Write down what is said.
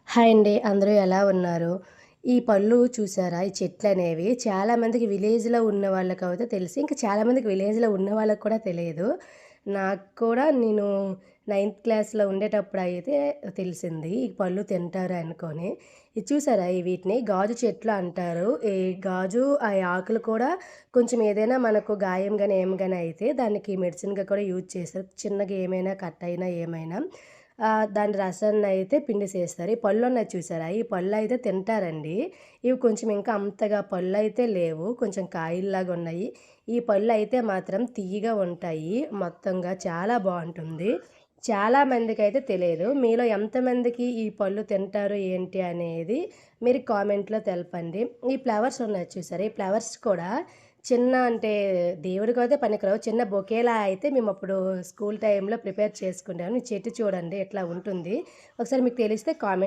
Hi అండి. అందరూ ఎలా ఉన్నారు? ఈ పళ్ళు చూసారా? ఈ చెట్లనేవి చాలామందికి విలేజ్‌లో ఉన్న వాళ్ళకైతే తెలుసు. ఇంకా చాలామందికి విలేజ్‌లో ఉన్న వాళ్ళకి కూడా తెలియదు. నాకు కూడా నేను నైన్త్ క్లాస్‌లో ఉండేటప్పుడైతే తెలిసింది. ఈ పళ్ళు తింటారు అనుకోని. ఇది చూసారా? వీటిని గాజు చెట్లు అంటారు. ఈ గాజు ఆ ఆకులు కూడా కొంచెం ఏదైనా మనకు గాయం గాని, ఏమి గాని అయితే దానికి మెడిసిన్‌గా కూడా యూజ్ చేస్తారు. చిన్నగా ఏమైనా కట్ అయినా ఏమైనా. దాని రసాన్నయితే పిండేసేస్తారు. ఈ పళ్ళున్నాయి చూసారా? ఈ పళ్ళయితే తింటారండి. ఇవి కొంచెం ఇంకా అంతగా పళ్ళయితే లేవు. కొంచెం కాయల్లాగున్నాయి. ఈ పళ్ళయితే మాత్రం తియ్యగా ఉంటాయి. మొత్తంగా చాలా బావుంటుంది. చాలా మందికైతే తెలియదు. మీలో ఎంతమందికి ఈ పళ్ళు తింటారు ఏంటి అనేది మీరు కామెంట్‌లో తెలపండి. ఈ ఫ్లవర్స్ ఉన్నాయి చూసారా? ఈ ఫ్లవర్స్ కూడా చిన్న అంటే దేవుడికైతే పనికిరావు. చిన్న బొకేలా అయితే మేమప్పుడు స్కూల్ టైమ్‌లో ప్రిపేర్ చేసుకునేవాళ్ళం. ఈ చెట్టు చూడండి ఎట్లా ఉంటుంది. ఒకసారి మీకు తెలిస్తే కామెంట్